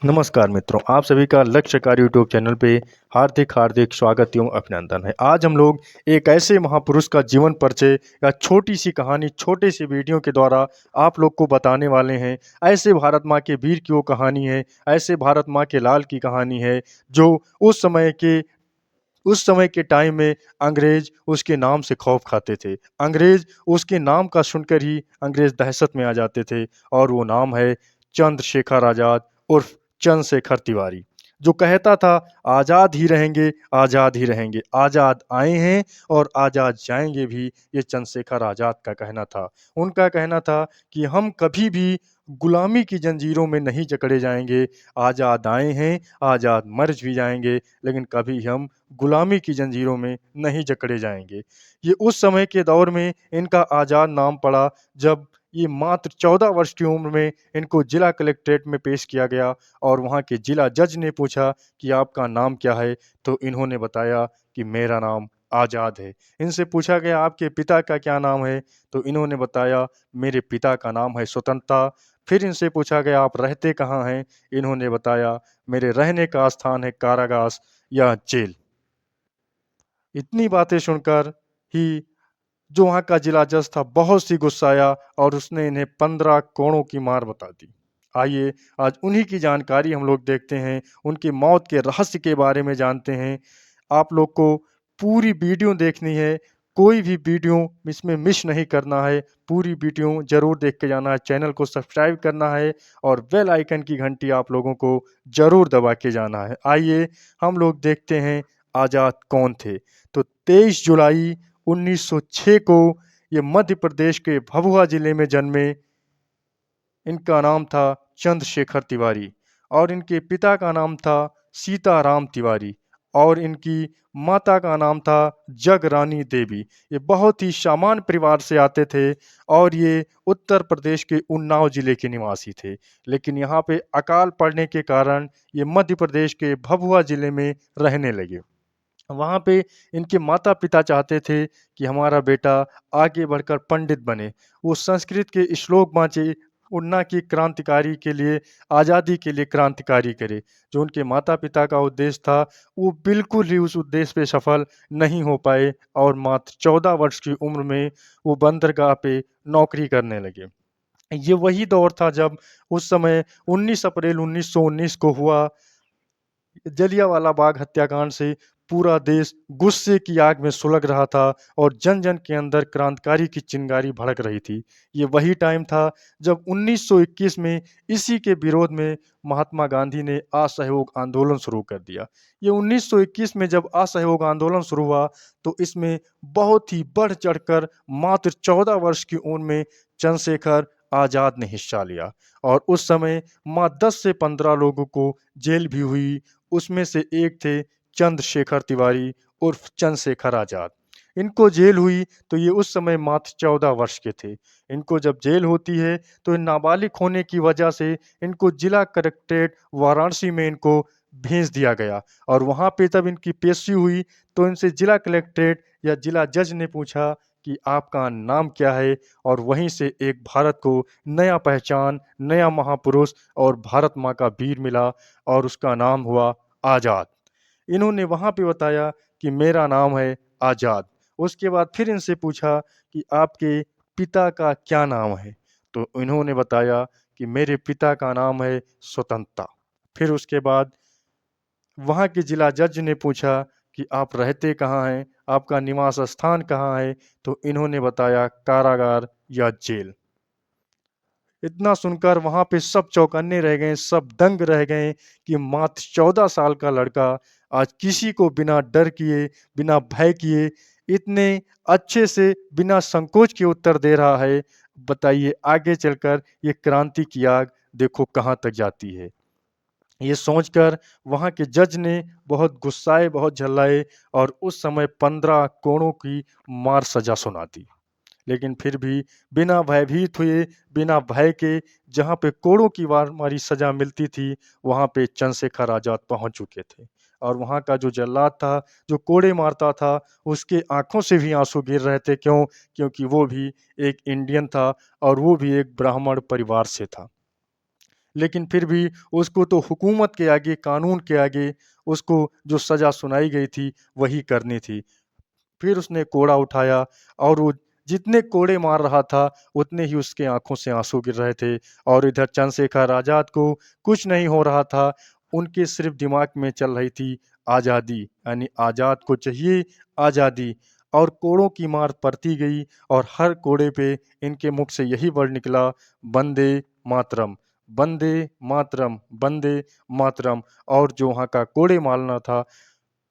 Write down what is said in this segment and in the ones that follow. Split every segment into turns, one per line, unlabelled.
नमस्कार मित्रों, आप सभी का लक्ष्यकार यूट्यूब चैनल पे हार्दिक हार्दिक स्वागत एवं अभिनंदन है। आज हम लोग एक ऐसे महापुरुष का जीवन परिचय या छोटी सी कहानी छोटे से वीडियो के द्वारा आप लोग को बताने वाले हैं। ऐसे भारत माँ के वीर की वो कहानी है, ऐसे भारत माँ के लाल की कहानी है जो उस समय के टाइम में अंग्रेज उसके नाम से खौफ खाते थे। अंग्रेज उसके नाम का सुनकर ही अंग्रेज दहशत में आ जाते थे और वो नाम है चंद्रशेखर आज़ाद उर्फ चंद्रशेखर तिवारी, जो कहता था आज़ाद ही रहेंगे, आज़ाद ही रहेंगे, आज़ाद आए हैं और आज़ाद जाएंगे भी। ये चंद्रशेखर आज़ाद का कहना था। उनका कहना था कि हम कभी भी गुलामी की जंजीरों में नहीं जकड़े जाएंगे। आज़ाद आए हैं, आज़ाद मर भी जाएंगे, लेकिन कभी हम गुलामी की जंजीरों में नहीं जकड़े जाएंगे। ये उस समय के दौर में इनका आज़ाद नाम पड़ा जब ये मात्र 14 वर्ष की उम्र में इनको जिला कलेक्ट्रेट में पेश किया गया और वहाँ के जिला जज ने पूछा कि आपका नाम क्या है, तो इन्होंने बताया कि मेरा नाम आज़ाद है। इनसे पूछा गया आपके पिता का क्या नाम है, तो इन्होंने बताया मेरे पिता का नाम है स्वतंत्रता। फिर इनसे पूछा गया आप रहते कहाँ हैं, इन्होंने बताया मेरे रहने का स्थान है कारागार या जेल। इतनी बातें सुनकर ही जो वहाँ का जिला जज था बहुत सी गुस्साया और उसने इन्हें 15 कोड़ों की मार बता दी। आइए आज उन्हीं की जानकारी हम लोग देखते हैं, उनकी मौत के रहस्य के बारे में जानते हैं। आप लोग को पूरी वीडियो देखनी है, कोई भी वीडियो इसमें मिस नहीं करना है। पूरी वीडियो ज़रूर देख के जाना है, चैनल को सब्सक्राइब करना है और बेल आइकन की घंटी आप लोगों को ज़रूर दबा के जाना है। आइए हम लोग देखते हैं आज़ाद कौन थे। तो 23 जुलाई 1906 को ये मध्य प्रदेश के भभुआ जिले में जन्मे। इनका नाम था चंद्रशेखर तिवारी और इनके पिता का नाम था सीताराम तिवारी और इनकी माता का नाम था जगरानी देवी। ये बहुत ही सामान्य परिवार से आते थे और ये उत्तर प्रदेश के उन्नाव जिले के निवासी थे, लेकिन यहाँ पे अकाल पड़ने के कारण ये मध्य प्रदेश के भभुआ जिले में रहने लगे। वहाँ पे इनके माता-पिता चाहते थे कि हमारा बेटा आगे बढ़कर पंडित बने। वो संस्कृत के श्लोक वांचे, उन्ना की क्रांतिकारी के लिए, आज़ादी के लिए क्रांतिकारी करे। जो उनके माता-पिता का उद्देश्य था, वो बिल्कुल ही उस उद्देश्य पे सफल नहीं हो पाए और मात्र 14 वर्ष की उम्र में वो बंदरगाह पे नौकरी करने लगे। ये वही दौर था जब उस समय 19 अप्रैल 1919 को हुआ जलियांवाला बाग हत्याकांड से पूरा देश गुस्से की आग में सुलग रहा था और जन जन के अंदर क्रांतिकारी की चिंगारी भड़क रही थी। ये वही टाइम था जब 1921 में इसी के विरोध में महात्मा गांधी ने असहयोग आंदोलन शुरू कर दिया। ये 1921 में जब असहयोग आंदोलन शुरू हुआ तो इसमें बहुत ही बढ़ चढ़कर मात्र 14 वर्ष की उम्र में चंद्रशेखर आजाद ने हिस्सा लिया और उस समय मात्र 10 से 15 लोगों को जेल भी हुई। उसमें से एक थे चंद्रशेखर तिवारी उर्फ चंद्रशेखर आज़ाद। इनको जेल हुई तो ये उस समय मात्र 14 वर्ष के थे। इनको जब जेल होती है तो नाबालिग होने की वजह से इनको जिला कलेक्ट्रेट वाराणसी में इनको भेज दिया गया और वहाँ पे तब इनकी पेशी हुई तो इनसे जिला कलेक्ट्रेट या जिला जज ने पूछा कि आपका नाम क्या है, और वहीं से एक भारत को नया पहचान, नया महापुरुष और भारत माँ का वीर मिला और उसका नाम हुआ आज़ाद। इन्होंने वहाँ पे बताया कि मेरा नाम है आज़ाद। उसके बाद फिर इनसे पूछा कि आपके पिता का क्या नाम है? तो इन्होंने बताया कि मेरे पिता का नाम है स्वतंत्रता। फिर उसके बाद वहाँ के जिला जज ने पूछा कि आप रहते कहाँ हैं? आपका निवास स्थान कहाँ है? तो इन्होंने बताया कारागार या जेल। इतना सुनकर वहाँ पे सब चौकन्ने रह गए, सब दंग रह गए कि मात्र 14 साल का लड़का आज किसी को बिना डर किए, बिना भय किए, इतने अच्छे से बिना संकोच के उत्तर दे रहा है। बताइए आगे चलकर ये क्रांति की आग देखो कहाँ तक जाती है। ये सोचकर वहाँ के जज ने बहुत गुस्साए, बहुत झल्लाए और उस समय 15 कोड़ों की मार सज़ा सुना दी। लेकिन फिर भी बिना भयभीत हुए, बिना भय के जहाँ पे कोड़ों की वार मारी सज़ा मिलती थी, वहाँ पे चंद्रशेखर आज़ाद पहुँच चुके थे। और वहाँ का जो जल्लाद था, जो कोड़े मारता था, उसके आँखों से भी आँसू गिर रहे थे। क्यों? क्योंकि वो भी एक इंडियन था और वो भी एक ब्राह्मण परिवार से था। लेकिन फिर भी उसको तो हुकूमत के आगे, कानून के आगे उसको जो सज़ा सुनाई गई थी, वही करनी थी। फिर उसने कोड़ा उठाया और वो जितने कोड़े मार रहा था, उतने ही उसके आँखों से आँसू गिर रहे थे और इधर चंद्रशेखर आज़ाद को कुछ नहीं हो रहा था। उनके सिर्फ़ दिमाग में चल रही थी आज़ादी, यानी आज़ाद को चाहिए आज़ादी। और कोड़ों की मार पड़ती गई और हर कोड़े पे इनके मुख से यही वर्ड निकला, वंदे मातरम, वंदे मातरम, वंदे मातरम। और जो वहाँ का कोड़े मारना था,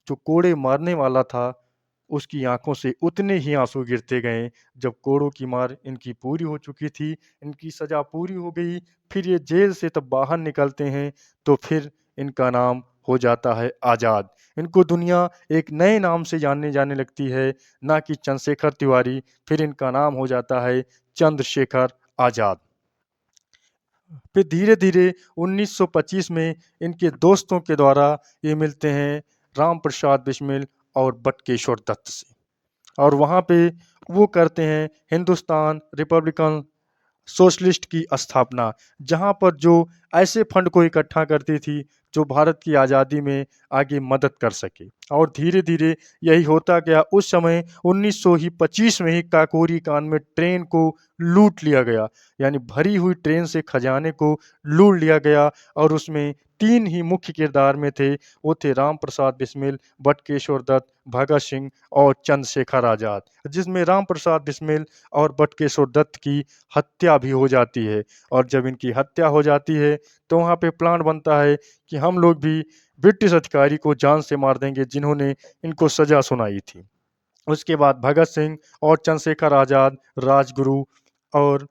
जो कोड़े मारने वाला था, उसकी आँखों से उतने ही आँसू गिरते गए। जब कोड़ों की मार इनकी पूरी हो चुकी थी, इनकी सज़ा पूरी हो गई, फिर ये जेल से तब बाहर निकलते हैं, तो फिर इनका नाम हो जाता है आज़ाद। इनको दुनिया एक नए नाम से जानने जाने लगती है, ना कि चंद्रशेखर तिवारी, फिर इनका नाम हो जाता है चंद्रशेखर आज़ाद। फिर धीरे-धीरे 1925 में इनके दोस्तों के द्वारा ये मिलते हैं राम प्रसाद बिस्मिल और बटुकेश्वर दत्त से। और वहाँ पे वो करते हैं हिंदुस्तान रिपब्लिकन सोशलिस्ट की स्थापना, जहाँ पर जो ऐसे फंड को इकट्ठा करती थी, जो भारत की आज़ादी में आगे मदद कर सके। और धीरे-धीरे यही होता गया। उस समय 1925 में ही काकोरी कांड में ट्रेन को लूट लिया गया, यानी भरी हुई ट्रेन से खजाने को लूट लिया गया और उसमें 3 ही मुख्य किरदार में थे। वो थे राम प्रसाद बिस्मिल, बटुकेश्वर दत्त, भगत सिंह और चंद्रशेखर आज़ाद। जिसमें राम प्रसाद बिस्मिल और बटुकेश्वर दत्त की हत्या भी हो जाती है। और जब इनकी हत्या हो जाती है, तो वहाँ पे प्लान बनता है कि हम लोग भी ब्रिटिश अधिकारी को जान से मार देंगे जिन्होंने इनको सज़ा सुनाई थी। उसके बाद भगत सिंह और चंद्रशेखर आज़ाद, राजगुरु और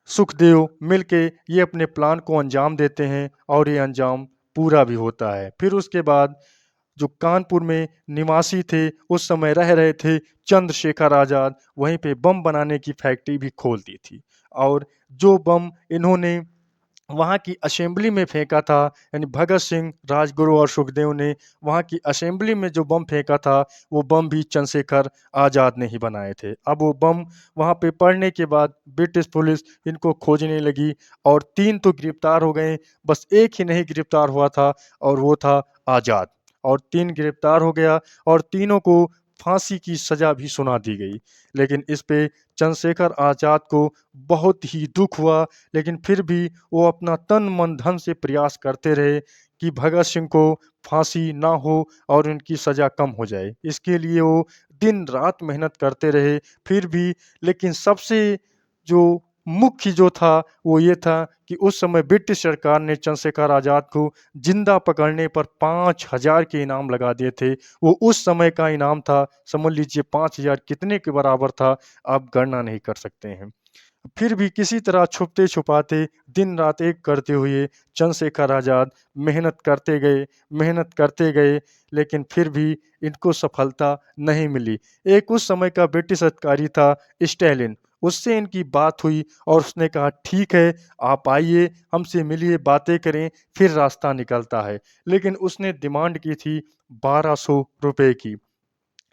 सुखदेव मिलके ये अपने प्लान को अंजाम देते हैं और ये अंजाम पूरा भी होता है। फिर उसके बाद जो कानपुर में निवासी थे, उस समय रह रहे थे चंद्रशेखर आज़ाद, वहीं पे बम बनाने की फैक्ट्री भी खोल दी थी। और जो बम इन्होंने वहाँ की असेंबली में फेंका था, यानी भगत सिंह, राजगुरु और सुखदेव ने वहाँ की असेंबली में जो बम फेंका था, वो बम भी चंद्रशेखर आज़ाद ने ही बनाए थे। अब वो बम वहाँ पे पड़ने के बाद ब्रिटिश पुलिस इनको खोजने लगी और 3 तो गिरफ्तार हो गए, बस एक ही नहीं गिरफ्तार हुआ था और वो था आज़ाद। और 3 गिरफ्तार हो गया और तीनों को फांसी की सज़ा भी सुना दी गई। लेकिन इस पे चंद्रशेखर आज़ाद को बहुत ही दुःख हुआ, लेकिन फिर भी वो अपना तन, मन, धन से प्रयास करते रहे कि भगत सिंह को फांसी ना हो और उनकी सज़ा कम हो जाए। इसके लिए वो दिन-रात मेहनत करते रहे, फिर भी। लेकिन सबसे जो मुख्य जो था, वो ये था कि उस समय ब्रिटिश सरकार ने चंद्रशेखर आज़ाद को ज़िंदा पकड़ने पर 5,000 के इनाम लगा दिए थे। वो उस समय का इनाम था, समझ लीजिए 5,000 कितने के बराबर था, आप गणना नहीं कर सकते हैं। फिर भी किसी तरह छुपते-छुपाते, दिन-रात एक करते हुए चंद्रशेखर आज़ाद मेहनत करते गए, लेकिन फिर भी इनको सफलता नहीं मिली। एक उस समय का ब्रिटिश अधिकारी था स्टैलिन, उससे इनकी बात हुई और उसने कहा, ठीक है, आप आइए, हमसे मिलिए, बातें करें, फिर रास्ता निकलता है। लेकिन उसने डिमांड की थी 1200 रुपए की।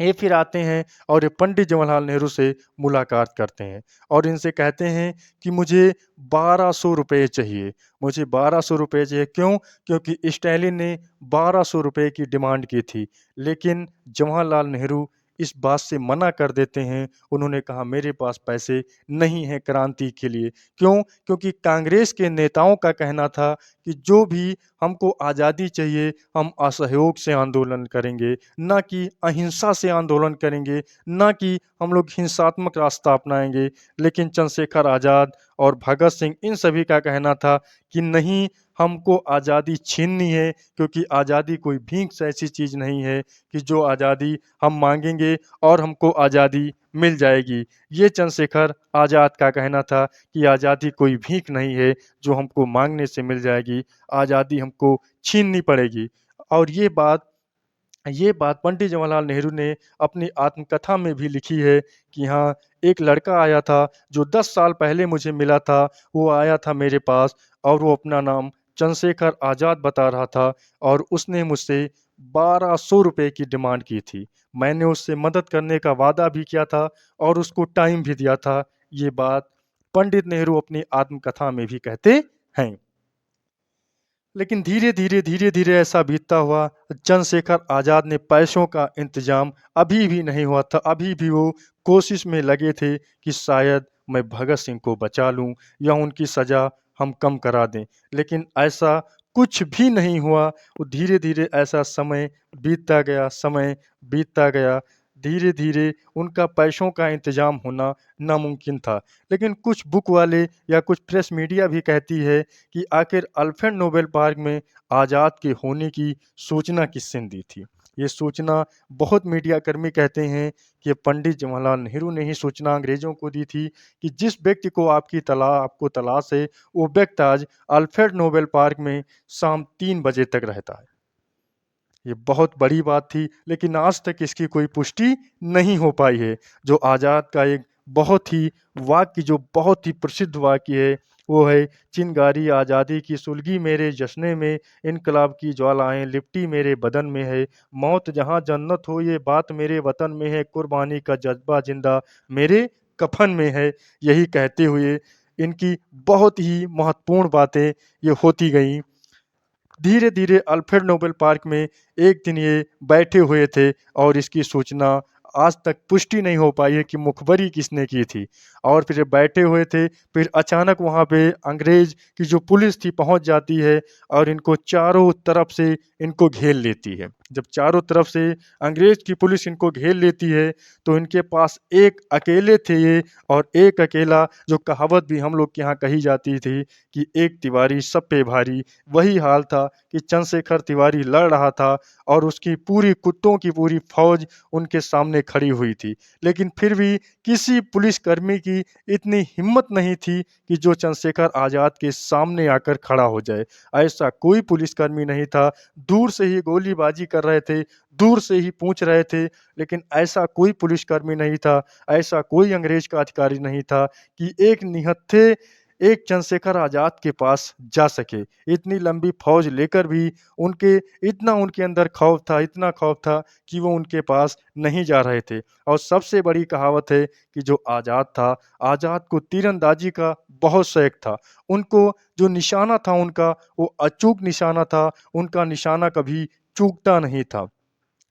ये फिर आते हैं और ये पंडित जवाहरलाल नेहरू से मुलाकात करते हैं और इनसे कहते हैं कि मुझे 1200 रुपए चाहिए, मुझे 1200 रुपए चाहिए। क्यों? क्योंकि स्टैलिन ने 1200 रुपए की डिमांड की थी। लेकिन जवाहरलाल नेहरू इस बात से मना कर देते हैं। उन्होंने कहा, मेरे पास पैसे नहीं हैं क्रांति के लिए। क्यों? क्योंकि कांग्रेस के नेताओं का कहना था कि जो भी हमको आज़ादी चाहिए, हम असहयोग से आंदोलन करेंगे, ना कि अहिंसा से आंदोलन करेंगे, ना कि हम लोग हिंसात्मक रास्ता अपनाएँगे। लेकिन चंद्रशेखर आज़ाद और भगत सिंह, इन सभी का कहना था कि नहीं, हमको आज़ादी छीननी है, क्योंकि आज़ादी कोई भीख से ऐसी चीज़ नहीं है कि जो आज़ादी हम माँगेंगे और हमको आज़ादी मिल जाएगी। ये चंद्रशेखर आज़ाद का कहना था कि आज़ादी कोई भीख नहीं है, जो हमको माँगने से मिल जाएगी, आज़ादी हमको छीननी पड़ेगी। और ये बात पंडित जवाहरलाल नेहरू ने अपनी आत्मकथा में भी लिखी है कि हाँ, एक लड़का आया था जो 10 साल पहले मुझे मिला था, वो आया था मेरे पास और वो अपना नाम चंद्रशेखर आज़ाद बता रहा था और उसने मुझसे 1200 रुपए की डिमांड की थी। मैंने उससे मदद करने का वादा भी किया था और उसको टाइम भी दिया था। ये बात पंडित नेहरू अपनी आत्मकथा में भी कहते हैं। लेकिन धीरे-धीरे ऐसा बीतता हुआ, चंद्रशेखर आज़ाद ने पैसों का इंतज़ाम अभी भी नहीं हुआ था। अभी भी वो कोशिश में लगे थे कि शायद मैं भगत सिंह को बचा लूँ या उनकी सज़ा हम कम करा दें। लेकिन ऐसा कुछ भी नहीं हुआ। वो धीरे-धीरे ऐसा समय बीतता गया। धीरे-धीरे उनका पैसों का इंतज़ाम होना नामुमकिन था। लेकिन कुछ बुक वाले या कुछ प्रेस मीडिया भी कहती है कि आखिर अल्फ्रेड नोबेल पार्क में आज़ाद के होने की सूचना किसने दी थी? ये सूचना बहुत मीडियाकर्मी कहते हैं कि पंडित जवाहरलाल नेहरू ने ही सूचना अंग्रेज़ों को दी थी कि जिस व्यक्ति को आपको तलाश है, वो व्यक्ति आज अल्फ्रेड नोबेल पार्क में शाम 3 बजे तक रहता है। ये बहुत बड़ी बात थी, लेकिन आज तक इसकी कोई पुष्टि नहीं हो पाई है। जो आज़ाद का एक बहुत ही जो बहुत ही प्रसिद्ध वाक्य है, वो है चिंगारी आज़ादी की सुलगी मेरे जश्ने में, इनकलाब की ज्वालाएँ लिपटी मेरे बदन में है, मौत जहाँ जन्नत हो ये बात मेरे वतन में है, कुर्बानी का जज़्बा ज़िंदा मेरे कफ़न में है। यही कहते हुए इनकी बहुत ही महत्वपूर्ण बातें ये होती गईं। धीरे-धीरे अल्फ्रेड नोबेल पार्क में एक दिन ये बैठे हुए थे और इसकी सूचना आज तक पुष्टि नहीं हो पाई है कि मुखबरी किसने की थी। और फिर ये बैठे हुए थे, फिर अचानक वहाँ पे अंग्रेज़ की जो पुलिस थी पहुँच जाती है और इनको चारों तरफ से इनको घेर लेती है। जब चारों तरफ से अंग्रेज़ की पुलिस इनको घेर लेती है, तो इनके पास एक अकेले थे ये और एक अकेला, जो कहावत भी हम लोग के यहाँ कही जाती थी कि एक तिवारी सब पे भारी। वही हाल था कि चंद्रशेखर तिवारी लड़ रहा था और उसकी पूरी कुत्तों की पूरी फौज उनके सामने खड़ी हुई थी। लेकिन फिर भी किसी पुलिसकर्मी की इतनी हिम्मत नहीं थी कि जो चंद्रशेखर आज़ाद के सामने आकर खड़ा हो जाए। ऐसा कोई पुलिसकर्मी नहीं था। दूर से ही गोलीबाजी कर रहे थे, दूर से ही पूछ रहे थे, लेकिन ऐसा कोई पुलिसकर्मी नहीं था, ऐसा कोई अंग्रेज का अधिकारी नहीं था कि एक निहत्थे एक चंद्रशेखर आज़ाद के पास जा सके। इतनी लंबी फ़ौज लेकर भी उनके अंदर खौफ़ था, इतना खौफ़ था कि वो उनके पास नहीं जा रहे थे। और सबसे बड़ी कहावत है कि जो आज़ाद था, आज़ाद को तीरंदाज़ी का बहुत शौक था। उनको जो निशाना था उनका, वो अचूक निशाना था, उनका निशाना कभी चूकता नहीं था।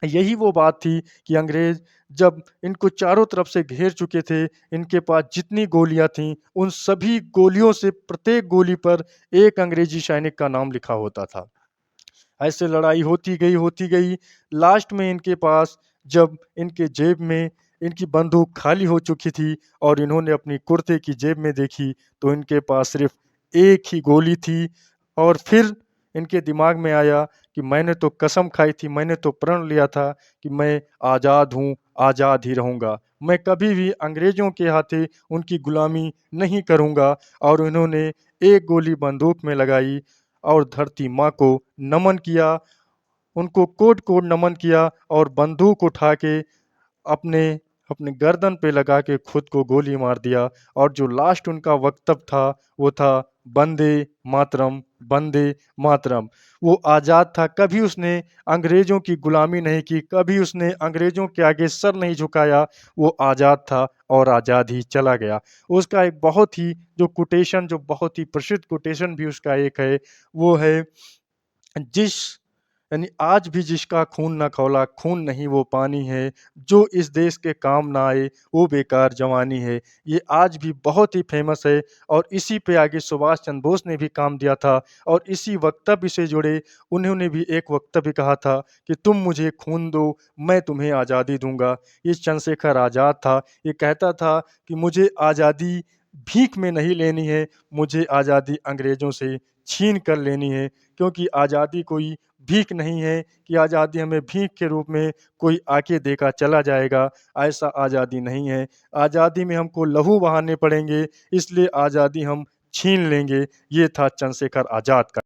यही वो बात थी कि अंग्रेज़ जब इनको चारों तरफ से घेर चुके थे, इनके पास जितनी गोलियाँ थीं, उन सभी गोलियों से प्रत्येक गोली पर एक अंग्रेज़ी सैनिक का नाम लिखा होता था। ऐसे लड़ाई होती गई, लास्ट में इनके पास जब इनके जेब में इनकी बंदूक खाली हो चुकी थी और इन्होंने अपनी कुर्ते की जेब में देखी, तो इनके पास सिर्फ़ एक ही गोली थी। और फिर इनके दिमाग में आया कि मैंने तो कसम खाई थी, मैंने तो प्रण लिया था कि मैं आज़ाद हूँ, आज़ाद ही रहूँगा। मैं कभी भी अंग्रेज़ों के हाथे उनकी गुलामी नहीं करूँगा। और उन्होंने एक गोली बंदूक में लगाई और धरती माँ को नमन किया, उनको कोट-कोट नमन किया और बंदूक उठा के अपने अपने गर्दन पे लगा के खुद को गोली मार दिया। और जो लास्ट उनका वक्तव्य था, वो था वंदे मातरम, वंदे मातरम। वो आज़ाद था, कभी उसने अंग्रेज़ों की गुलामी नहीं की, कभी उसने अंग्रेज़ों के आगे सर नहीं झुकाया। वो आज़ाद था और आज़ाद ही चला गया। उसका एक बहुत ही जो बहुत ही प्रसिद्ध कोटेशन भी उसका एक है, वो है जिस यानी आज भी जिसका खून ना खौला, खून नहीं वो पानी है, जो इस देश के काम ना आए, वो बेकार जवानी है। ये आज भी बहुत ही फ़ेमस है और इसी पे आगे सुभाष चंद्र बोस ने भी काम दिया था। और इसी वक्तव्य से जुड़े उन्होंने भी एक वक्तव्य कहा था कि तुम मुझे खून दो, मैं तुम्हें आज़ादी दूँगा। ये चंद्रशेखर आज़ाद था, ये कहता था कि मुझे आज़ादी भीख में नहीं लेनी है, मुझे आज़ादी अंग्रेज़ों से छीन कर लेनी है। क्योंकि आज़ादी कोई भीख नहीं है कि आज़ादी हमें भीख के रूप में कोई आके देकर चला जाएगा, ऐसा आज़ादी नहीं है। आज़ादी में हमको लहू बहाने पड़ेंगे, इसलिए आज़ादी हम छीन लेंगे। ये था चंद्रशेखर आज़ाद का